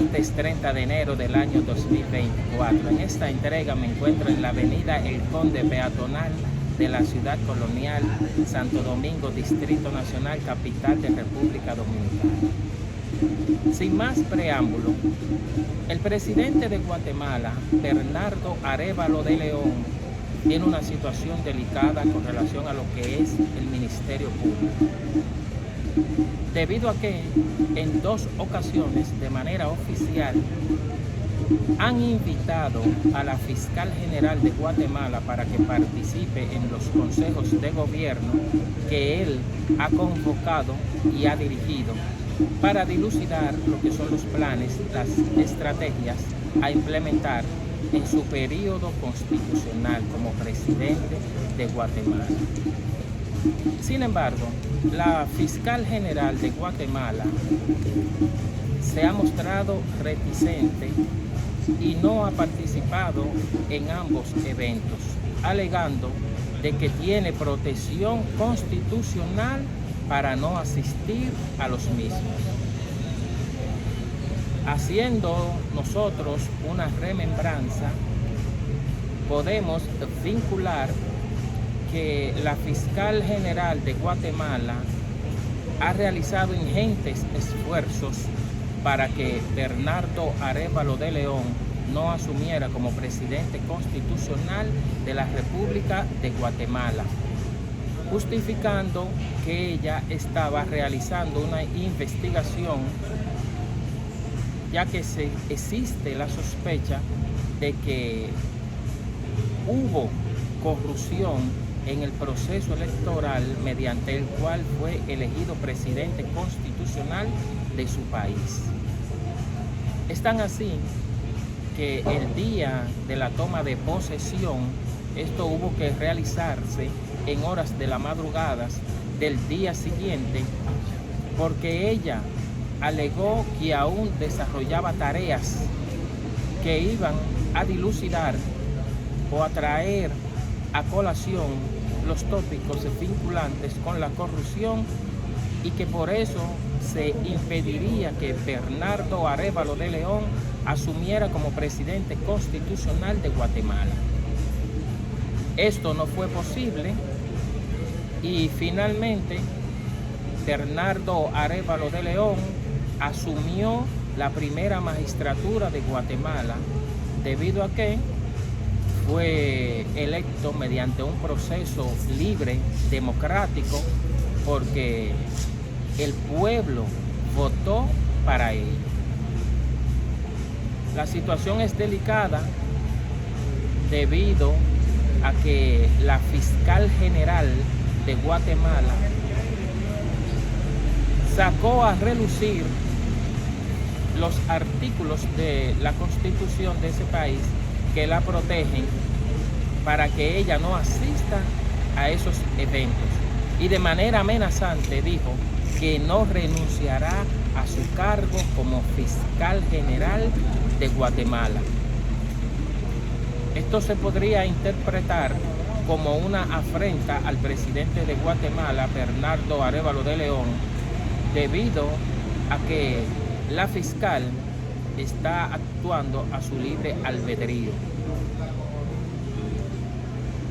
Martes 30 de enero del año 2024. En esta entrega me encuentro en la avenida El Conde Peatonal de la ciudad colonial Santo Domingo, Distrito Nacional, capital de República Dominicana. Sin más preámbulo, el presidente de Guatemala, Bernardo Arévalo de León, tiene una situación delicada con relación a lo que es el Ministerio Público, debido a que en 2 ocasiones de manera oficial han invitado a la fiscal general de Guatemala para que participe en los consejos de gobierno que él ha convocado y ha dirigido para dilucidar lo que son los planes, las estrategias a implementar en su periodo constitucional como presidente de Guatemala. Sin embargo, la fiscal general de Guatemala se ha mostrado reticente y no ha participado en ambos eventos, alegando de que tiene protección constitucional para no asistir a los mismos. Haciendo nosotros una remembranza, podemos vincular que la fiscal general de Guatemala ha realizado ingentes esfuerzos para que Bernardo Arévalo de León no asumiera como presidente constitucional de la República de Guatemala, justificando que ella estaba realizando una investigación, ya que existe la sospecha de que hubo corrupción en el proceso electoral mediante el cual fue elegido presidente constitucional de su país. Es tan así que el día de la toma de posesión, esto hubo que realizarse en horas de la madrugada del día siguiente, porque ella alegó que aún desarrollaba tareas que iban a dilucidar o a traer a colación los tópicos vinculantes con la corrupción, y que por eso se impediría que Bernardo Arévalo de León asumiera como presidente constitucional de Guatemala. Esto no fue posible y finalmente Bernardo Arévalo de León asumió la primera magistratura de Guatemala, debido a que fue electo mediante un proceso libre, democrático, porque el pueblo votó para él. La situación es delicada debido a que la fiscal general de Guatemala sacó a relucir los artículos de la Constitución de ese país que la protegen para que ella no asista a esos eventos, y de manera amenazante dijo que no renunciará a su cargo como fiscal general de Guatemala. Esto se podría interpretar como una afrenta al presidente de Guatemala, Bernardo Arévalo de León, debido a que la fiscal está actuando a su libre albedrío.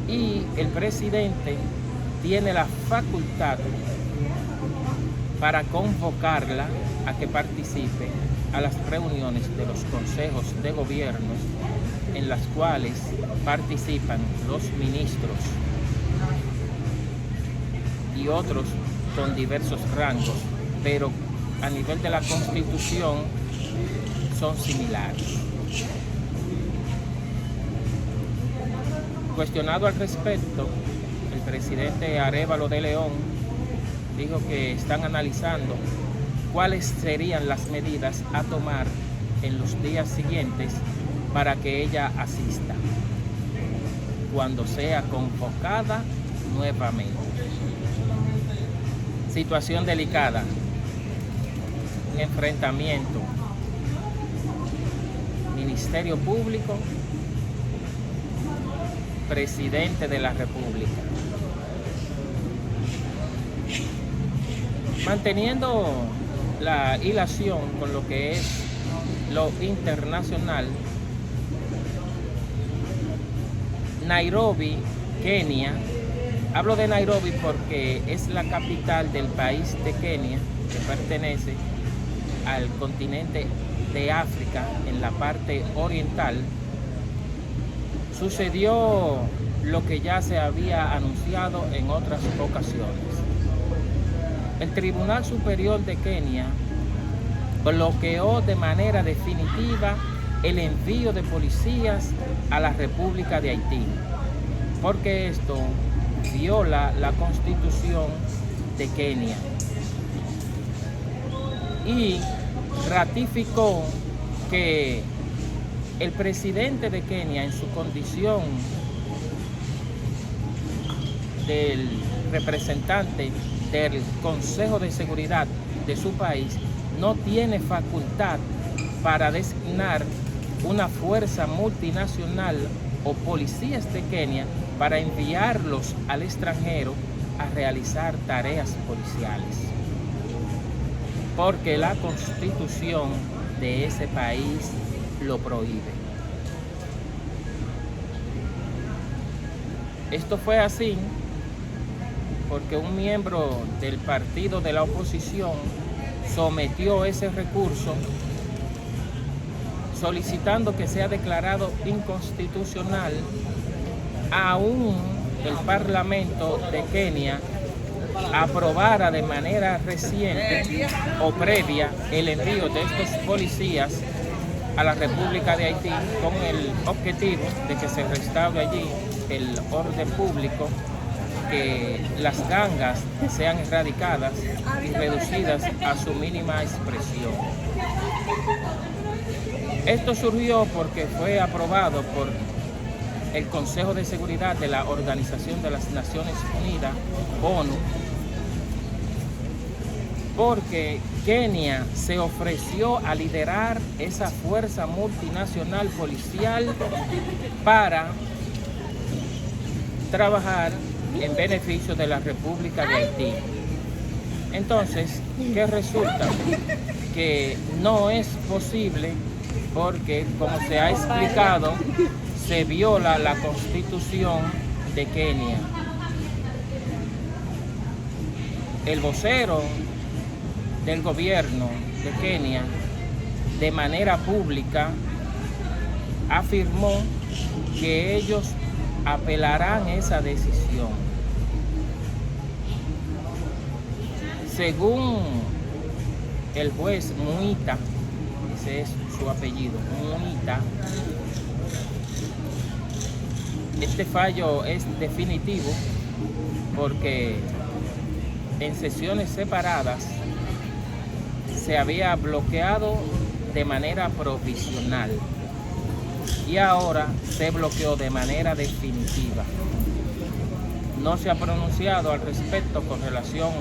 Y el presidente tiene la facultad para convocarla a que participe a las reuniones de los consejos de gobierno, en las cuales participan los ministros y otros con diversos rangos, pero a nivel de la Constitución son similares. Cuestionado al respecto, el presidente Arévalo de León dijo que están analizando cuáles serían las medidas a tomar en los días siguientes para que ella asista cuando sea convocada nuevamente. Situación delicada, un enfrentamiento, Ministerio Público, presidente de la República. Manteniendo la hilación con lo que es lo internacional, Nairobi, Kenia. Hablo de Nairobi porque es la capital del país de Kenia, que pertenece al continente de África en la parte oriental. Sucedió lo que ya se había anunciado en otras ocasiones. El Tribunal Superior de Kenia bloqueó de manera definitiva el envío de policías a la República de Haití, porque esto viola la Constitución de Kenia, y ratificó que el presidente de Kenia, en su condición del representante del Consejo de Seguridad de su país, no tiene facultad para designar una fuerza multinacional o policías de Kenia para enviarlos al extranjero a realizar tareas policiales, porque la Constitución de ese país lo prohíbe. Esto fue así porque un miembro del partido de la oposición sometió ese recurso solicitando que sea declarado inconstitucional. Aún el Parlamento de Kenia aprobara de manera reciente o previa el envío de estos policías a la República de Haití con el objetivo de que se restaure allí el orden público, que las gangas sean erradicadas y reducidas a su mínima expresión. Esto surgió porque fue aprobado por el Consejo de Seguridad de la Organización de las Naciones Unidas, ONU, porque Kenia se ofreció a liderar esa fuerza multinacional policial para trabajar en beneficio de la República de Haití. Entonces, ¿qué resulta? Que no es posible porque, como se ha explicado, se viola la Constitución de Kenia. El vocero del gobierno de Kenia, de manera pública, afirmó que ellos apelarán esa decisión. Según el juez Muita, ese es su apellido, Muita, este fallo es definitivo porque en sesiones separadas se había bloqueado de manera provisional y ahora se bloqueó de manera definitiva. No se ha pronunciado al respecto con relación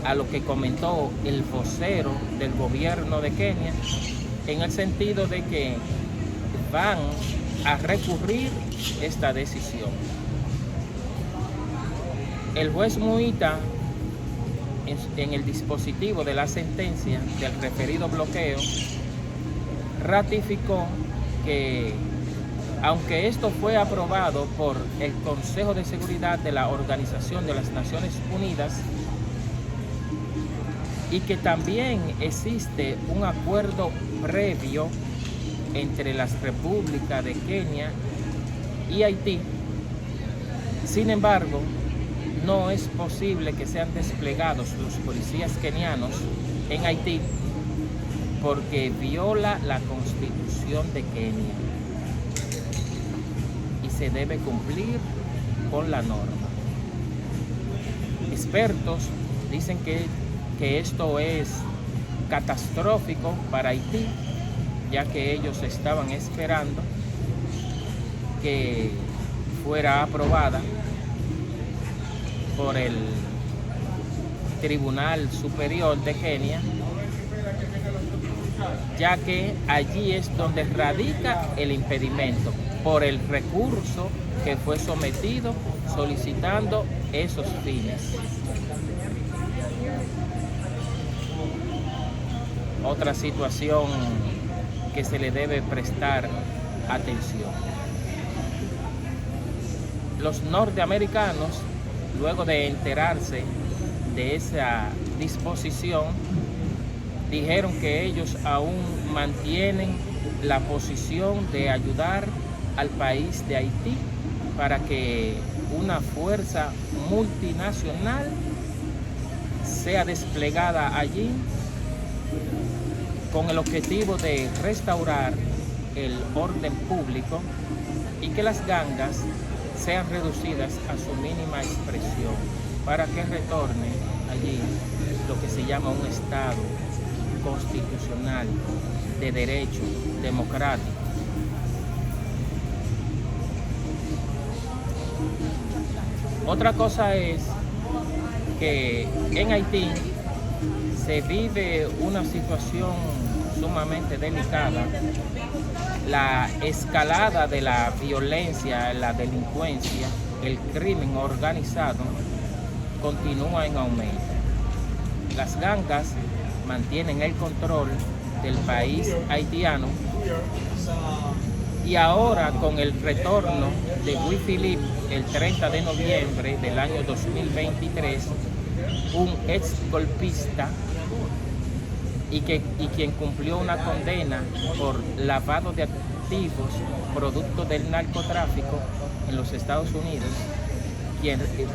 a lo que comentó el vocero del gobierno de Kenia, en el sentido de que van a recurrir esta decisión. El juez Muita, en el dispositivo de la sentencia del referido bloqueo, ratificó que, aunque esto fue aprobado por el Consejo de Seguridad de la Organización de las Naciones Unidas y que también existe un acuerdo previo entre las repúblicas de Kenia y Haití, sin embargo, no es posible que sean desplegados los policías kenianos en Haití porque viola la Constitución de Kenia y se debe cumplir con la norma. Expertos dicen que esto es catastrófico para Haití, ya que ellos estaban esperando que fuera aprobada por el Tribunal Superior de Kenia, ya que allí es donde radica el impedimento por el recurso que fue sometido solicitando esos fines. Otra situación que se le debe prestar atención. Los norteamericanos, luego de enterarse de esa disposición, dijeron que ellos aún mantienen la posición de ayudar al país de Haití para que una fuerza multinacional sea desplegada allí con el objetivo de restaurar el orden público y que las gangas sean reducidas a su mínima expresión para que retorne allí lo que se llama un Estado constitucional de derecho democrático. Otra cosa es que en Haití se vive una situación sumamente delicada. La escalada de la violencia, la delincuencia, el crimen organizado continúa en aumento. Las gangas mantienen el control del país haitiano y ahora con el retorno de Louis Philippe el 30 de noviembre del año 2023, un ex golpista y quien cumplió una condena por lavado de activos producto del narcotráfico en los Estados Unidos,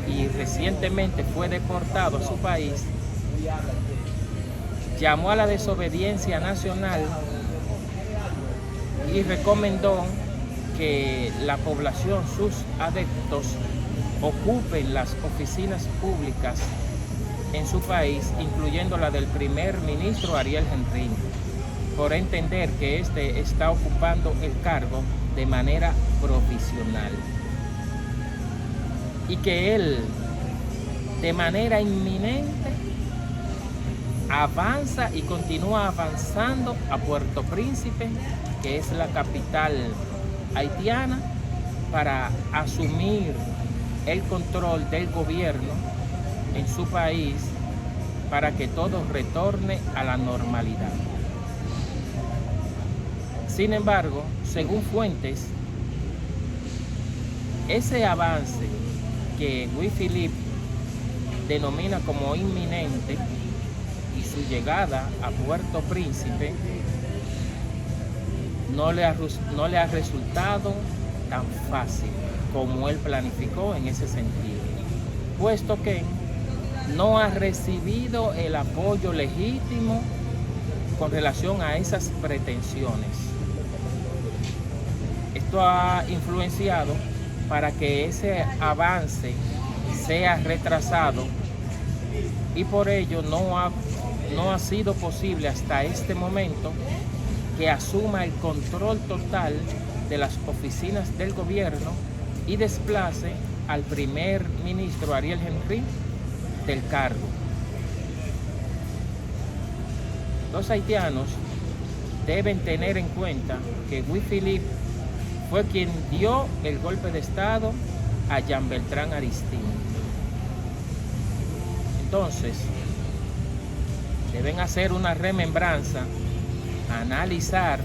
y recientemente fue deportado a su país, llamó a la desobediencia nacional y recomendó que la población, sus adeptos, ocupen las oficinas públicas en su país, incluyendo la del primer ministro Ariel Henry, por entender que éste está ocupando el cargo de manera provisional y que él, de manera inminente, avanza y continúa avanzando a Puerto Príncipe, que es la capital haitiana, para asumir el control del gobierno en su país para que todo retorne a la normalidad. Sin embargo, según fuentes, ese avance que Louis Philippe denomina como inminente y su llegada a Puerto Príncipe no le ha resultado tan fácil como él planificó en ese sentido, puesto que no ha recibido el apoyo legítimo con relación a esas pretensiones. Esto ha influenciado para que ese avance sea retrasado y por ello no ha sido posible hasta este momento que asuma el control total de las oficinas del gobierno y desplace al primer ministro Ariel Henry del cargo. Los haitianos deben tener en cuenta que Louis Philippe fue quien dio el golpe de estado a Jean Bertrand Aristide. Entonces, deben hacer una remembranza, analizar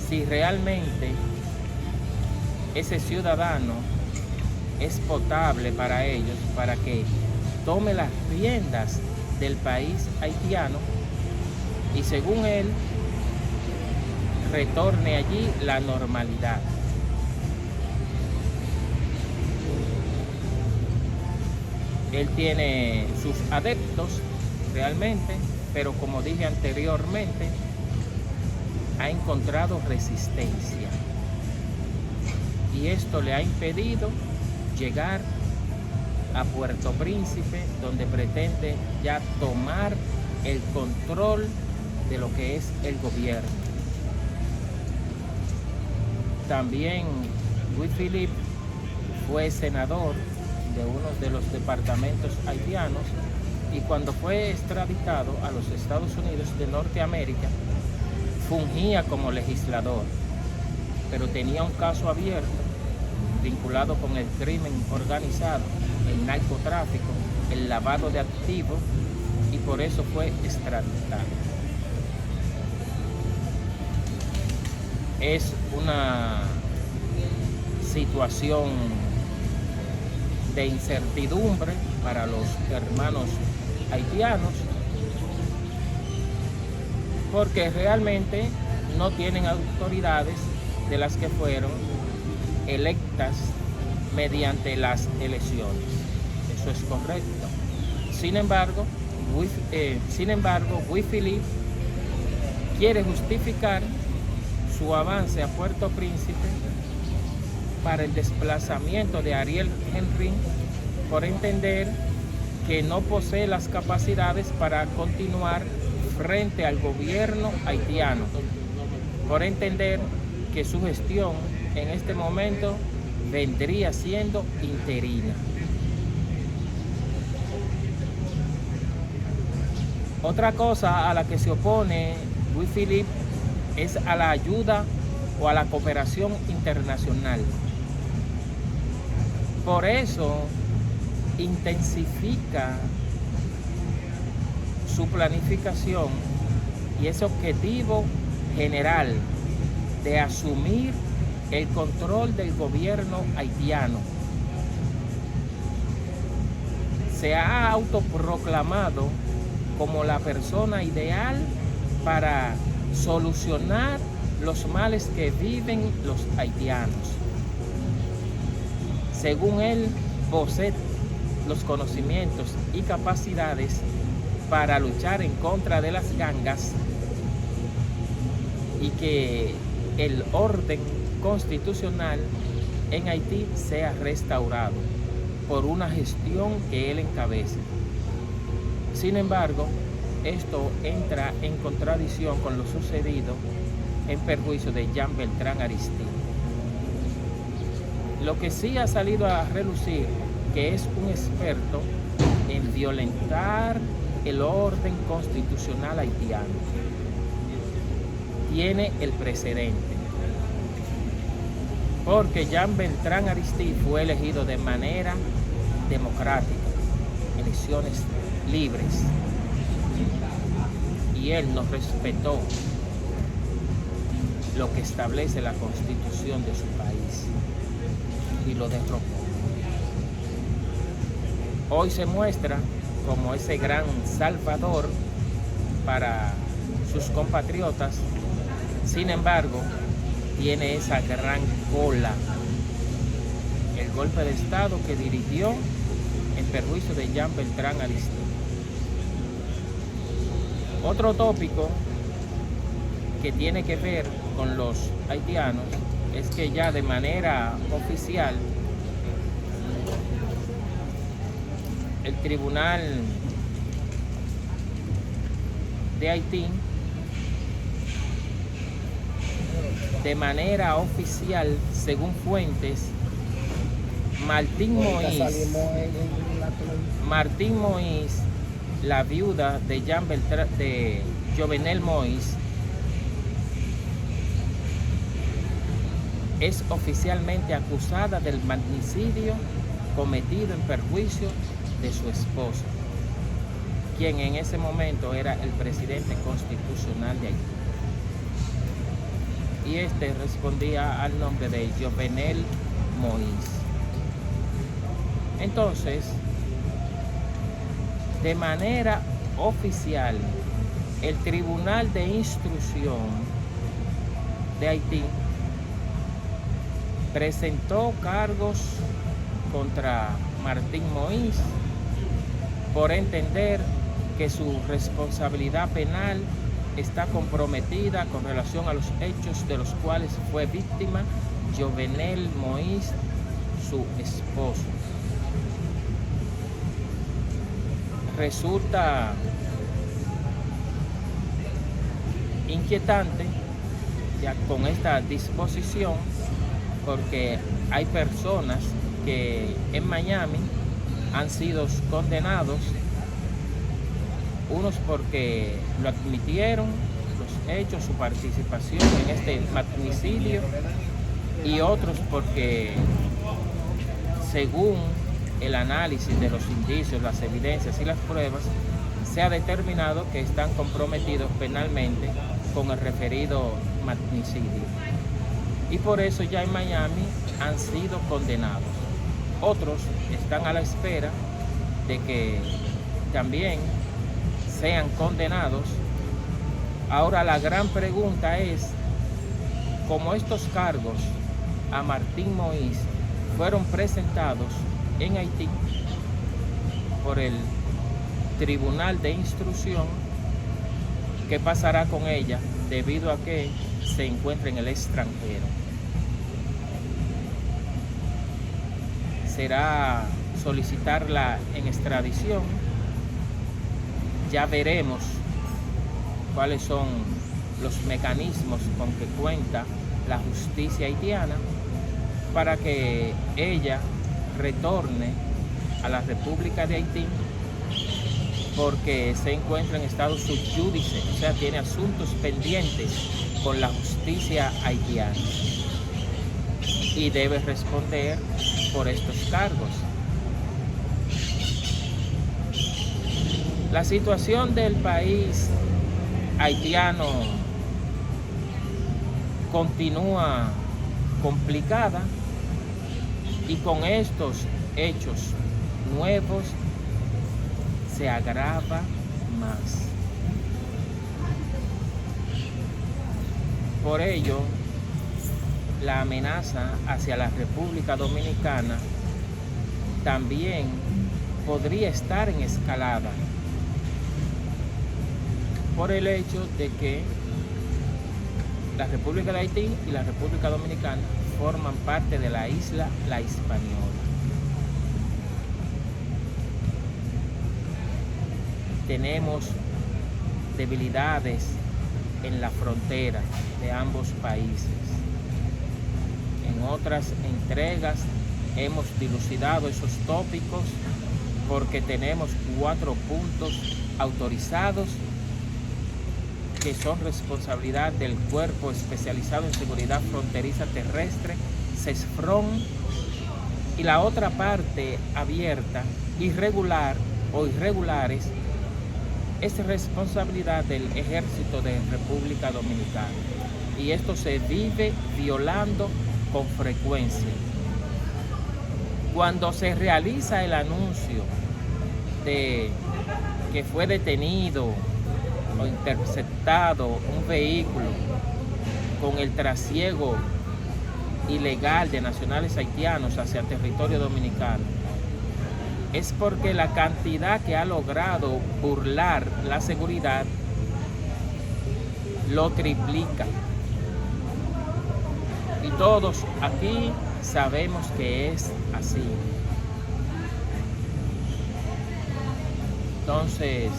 si realmente ese ciudadano es potable para ellos, para que tome las riendas del país haitiano y según él retorne allí la normalidad. Él tiene sus adeptos realmente, pero como dije anteriormente, ha encontrado resistencia y esto le ha impedido llegar a Puerto Príncipe, donde pretende ya tomar el control de lo que es el gobierno. También Louis Philippe fue senador de uno de los departamentos haitianos y cuando fue extraditado a los Estados Unidos de Norteamérica fungía como legislador, pero tenía un caso abierto vinculado con el crimen organizado, el narcotráfico, el lavado de activos y por eso fue extraditado. es una situación de incertidumbre para los hermanos haitianos, porque realmente no tienen autoridades de las que fueron electas mediante las elecciones. Eso es correcto. Sin embargo, Louis Philippe quiere justificar su avance a Puerto Príncipe para el desplazamiento de Ariel Henry por entender que no posee las capacidades para continuar frente al gobierno haitiano, por entender que su gestión en este momento vendría siendo interina. Otra cosa a la que se opone Louis Philippe es a la ayuda o a la cooperación internacional. Por eso intensifica su planificación y ese objetivo general de asumir el control del gobierno haitiano. Se ha autoproclamado como la persona ideal para solucionar los males que viven los haitianos. Según él, posee los conocimientos y capacidades para luchar en contra de las gangas y que el orden constitucional en Haití sea restaurado por una gestión que él encabece. Sin embargo, esto entra en contradicción con lo sucedido en perjuicio de Jean Bertrand Aristide. Lo que sí ha salido a relucir que es un experto en violentar el orden constitucional haitiano. Tiene el precedente, porque Jean Bertrand Aristide fue elegido de manera democrática, elecciones libres, y él no respetó lo que establece la constitución de su país y lo derrocó. Hoy se muestra como ese gran salvador para sus compatriotas. Sin embargo, tiene esa gran cola, el golpe de Estado que dirigió en perjuicio de Jean Bertrand Aristide. Otro tópico que tiene que ver con los haitianos es que ya de manera oficial el Tribunal de Haití, de manera oficial, según fuentes, Martín Moïse, la viuda de Jovenel Moïse, es oficialmente acusada del magnicidio cometido en perjuicio de su esposo, quien en ese momento era el presidente constitucional de Haití. Y este respondía al nombre de Jovenel Moïse. Entonces, de manera oficial, el Tribunal de Instrucción de Haití presentó cargos contra Martín Moïse por entender que su responsabilidad penal está comprometida con relación a los hechos de los cuales fue víctima Jovenel Moïse, su esposo. Resulta inquietante ya con esta disposición, porque hay personas que en Miami han sido condenados, unos porque lo admitieron, los hechos, su participación en este magnicidio, y otros porque, según el análisis de los indicios, las evidencias y las pruebas, se ha determinado que están comprometidos penalmente con el referido magnicidio. y por eso ya en Miami han sido condenados. Otros están a la espera de que también sean condenados. Ahora la gran pregunta es, como estos cargos a Martín Moïse fueron presentados en Haití por el Tribunal de Instrucción, ¿qué pasará con ella debido a que se encuentra en el extranjero? ¿Será solicitarla en extradición? Ya veremos cuáles son los mecanismos con que cuenta la justicia haitiana para que ella retorne a la República de Haití, porque se encuentra en estado sub judice, o sea, tiene asuntos pendientes con la justicia haitiana y debe responder por estos cargos. La situación del país haitiano continúa complicada y con estos hechos nuevos se agrava más. Por ello, la amenaza hacia la República Dominicana también podría estar en escalada por el hecho de que la República de Haití y la República Dominicana forman parte de la isla La Hispaniola. Tenemos debilidades en la frontera de ambos países. En otras entregas hemos dilucidado esos tópicos porque tenemos 4 puntos autorizados que son responsabilidad del Cuerpo Especializado en Seguridad Fronteriza Terrestre, CESFRON, y la otra parte abierta, irregular o irregulares, es responsabilidad del Ejército de República Dominicana. Y esto se vive violando con frecuencia. Cuando se realiza el anuncio de que fue detenido o interceptado un vehículo con el trasiego ilegal de nacionales haitianos hacia territorio dominicano, es porque la cantidad que ha logrado burlar la seguridad lo triplica. Y todos aquí sabemos que es así. Entonces,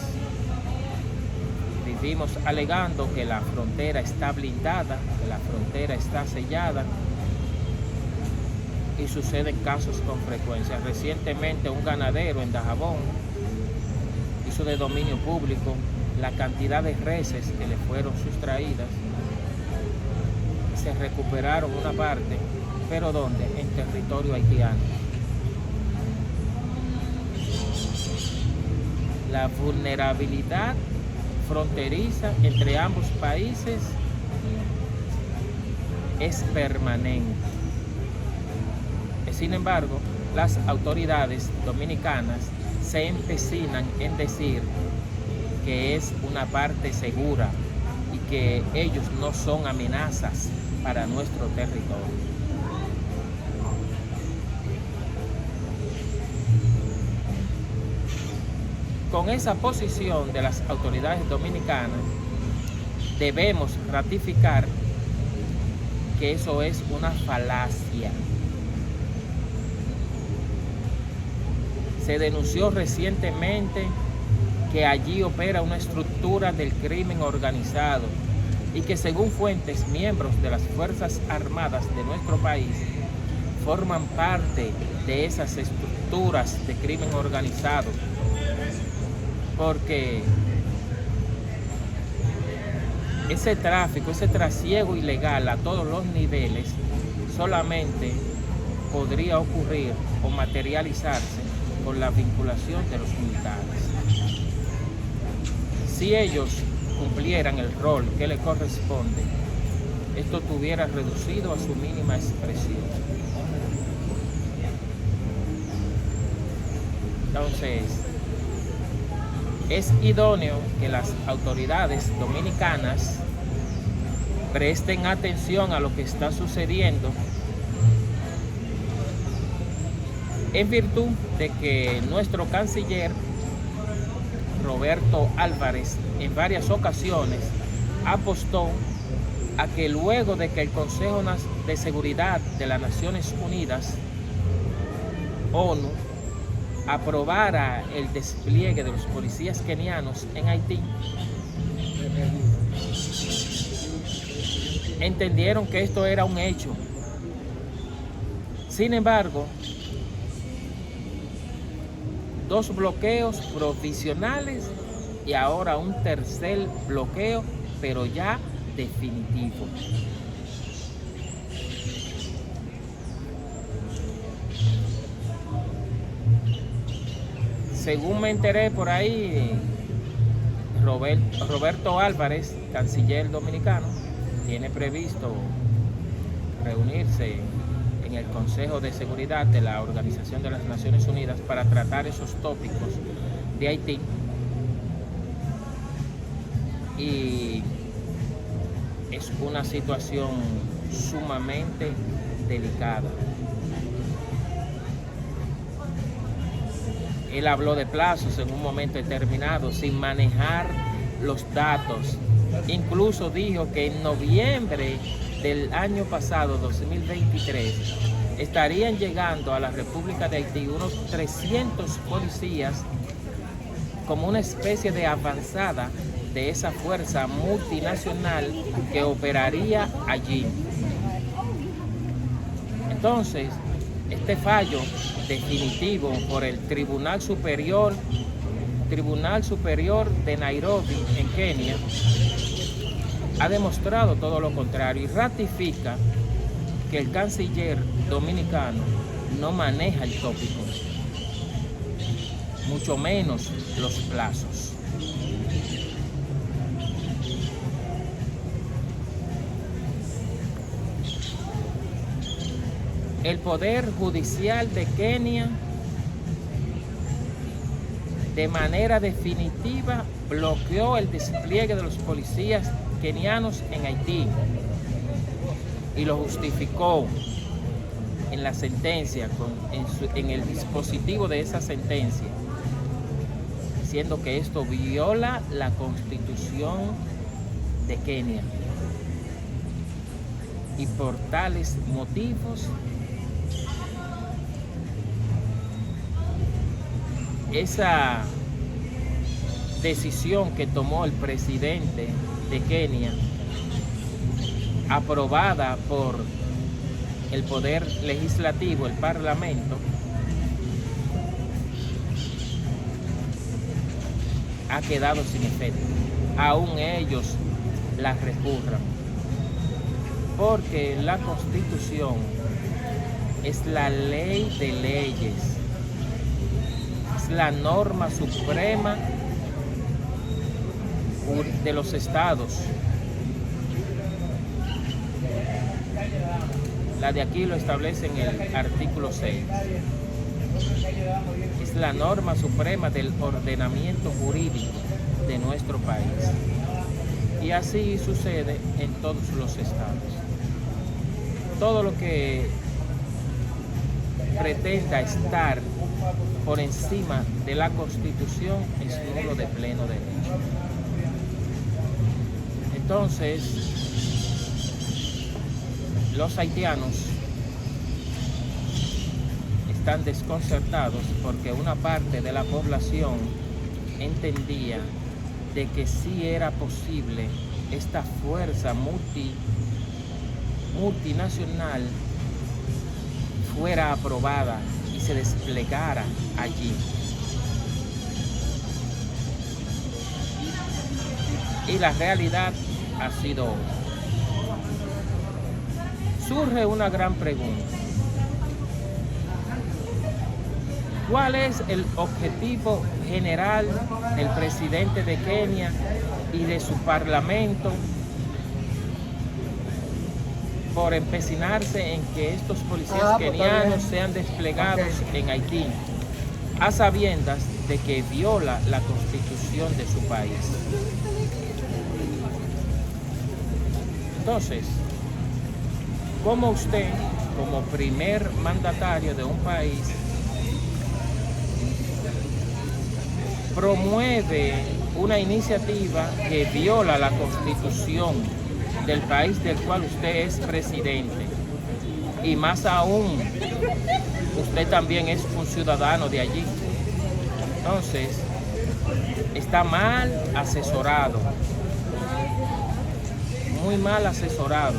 vivimos alegando que la frontera está blindada, que la frontera está sellada, y suceden casos con frecuencia. Recientemente un ganadero en Dajabón hizo de dominio público la cantidad de reses que le fueron sustraídas. Se recuperaron una parte, pero ¿dónde? En territorio haitiano. La vulnerabilidad fronteriza entre ambos países es permanente. Sin embargo, las autoridades dominicanas se empecinan en decir que es una parte segura y que ellos no son amenazas para nuestro territorio. Con esa posición de las autoridades dominicanas, debemos ratificar que eso es una falacia. Se denunció recientemente que allí opera una estructura del crimen organizado y que según fuentes miembros de las Fuerzas Armadas de nuestro país forman parte de esas estructuras de crimen organizado, porque ese tráfico, ese trasiego ilegal a todos los niveles solamente podría ocurrir o materializarse con la vinculación de los militares. Si ellos cumplieran el rol que les corresponde, esto estuviera reducido a su mínima expresión. Entonces, es idóneo que las autoridades dominicanas presten atención a lo que está sucediendo, en virtud de que nuestro canciller Roberto Álvarez en varias ocasiones apostó a que luego de que el Consejo de Seguridad de las Naciones Unidas, ONU, aprobara el despliegue de los policías kenianos en Haití, entendieron que esto era un hecho. Sin embargo, 2 bloqueos provisionales y ahora un tercer bloqueo, pero ya definitivo. Según me enteré por ahí, Roberto Álvarez, canciller dominicano, tiene previsto reunirse en el Consejo de Seguridad de la Organización de las Naciones Unidas para tratar esos tópicos de Haití. Y es una situación sumamente delicada. Él habló de plazos en un momento determinado sin manejar los datos. Incluso dijo que en noviembre del año pasado, 2023, estarían llegando a la República de Haití unos 300 policías como una especie de avanzada de esa fuerza multinacional que operaría allí. Entonces, este fallo definitivo por el Tribunal Superior de Nairobi en Kenia ha demostrado todo lo contrario y ratifica que el canciller dominicano no maneja el tópico, mucho menos los plazos. El Poder Judicial de Kenia de manera definitiva bloqueó el despliegue de los policías kenianos en Haití y lo justificó en la sentencia, en el dispositivo de esa sentencia, diciendo que esto viola la Constitución de Kenia y por tales motivos esa decisión que tomó el presidente de Kenia, aprobada por el poder legislativo, el parlamento, ha quedado sin efecto. Aún ellos la recurran, porque la Constitución es la ley de leyes, es la norma suprema de los estados. La de aquí lo establece en el artículo 6. Es la norma suprema del ordenamiento jurídico de nuestro país. Y así sucede en todos los estados. Todo lo que pretenda estar por encima de la Constitución es nulo de pleno derecho. Entonces, los haitianos están desconcertados porque una parte de la población entendía de que sí era posible esta fuerza multinacional fuera aprobada y se desplegara allí. Y la realidad ha sido otra. Surge una gran pregunta. ¿Cuál es el objetivo general del presidente de Kenia y de su parlamento por empecinarse en que estos policías kenianos sean desplegados en Haití, a sabiendas de que viola la constitución de su país. Entonces, ¿cómo usted, como primer mandatario de un país, promueve una iniciativa que viola la constitución del país del cual usted es presidente? Y más aún, usted también es un ciudadano de allí. Entonces, está mal asesorado, muy mal asesorado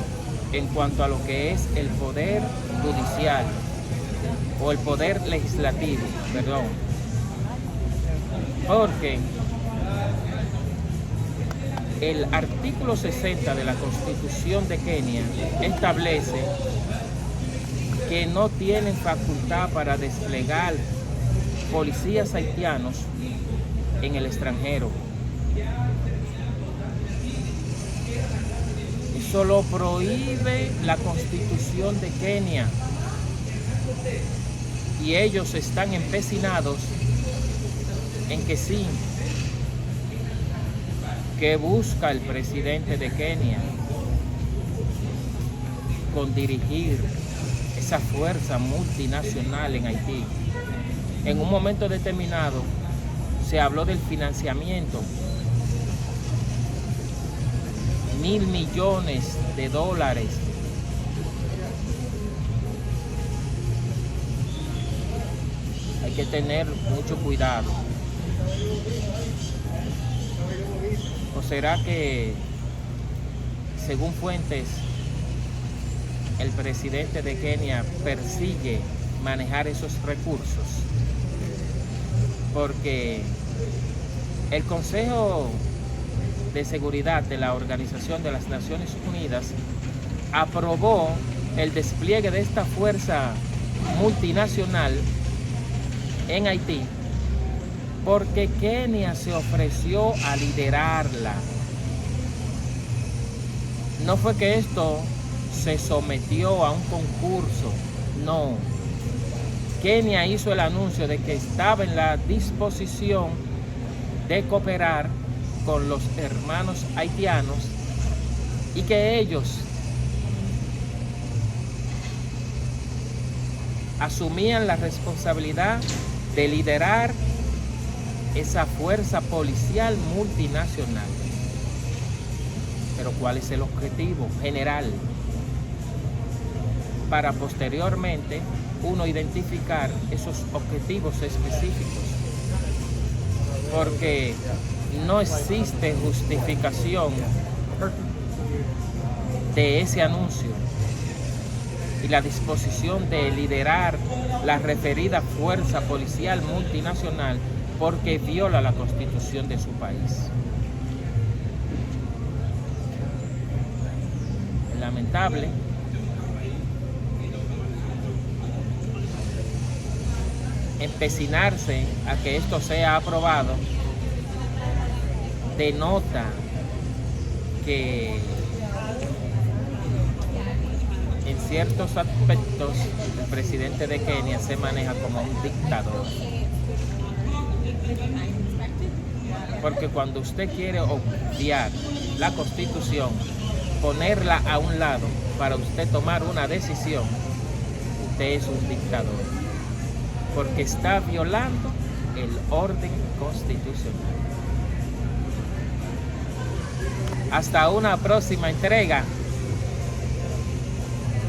en cuanto a lo que es el poder judicial o el poder legislativo, perdón. Porque el artículo 60 de la Constitución de Kenia establece que no tienen facultad para desplegar policías haitianos en el extranjero. Eso lo prohíbe la Constitución de Kenia. Y ellos están empecinados en que sí, que busca el presidente de Kenia con dirigir esa fuerza multinacional en Haití. En un momento determinado se habló del financiamiento, $1.000 millones. Hay que tener mucho cuidado. ¿O será que, según fuentes, el presidente de Kenia persigue manejar esos recursos? Porque el Consejo de Seguridad de la Organización de las Naciones Unidas aprobó el despliegue de esta fuerza multinacional en Haití porque Kenia se ofreció a liderarla. No fue que esto se sometió a un concurso, no. Kenia hizo el anuncio de que estaba en la disposición de cooperar con los hermanos haitianos y que ellos asumían la responsabilidad de liderar esa fuerza policial multinacional. Pero ¿cuál es el objetivo general? Para posteriormente uno identificar esos objetivos específicos. Porque no existe justificación de ese anuncio y la disposición de liderar la referida fuerza policial multinacional porque viola la constitución de su país. Lamentable. Empecinarse a que esto sea aprobado denota que en ciertos aspectos el presidente de Kenia se maneja como un dictador. Porque cuando usted quiere obviar la Constitución, ponerla a un lado para usted tomar una decisión, usted es un dictador. Porque está violando el orden constitucional. Hasta una próxima entrega.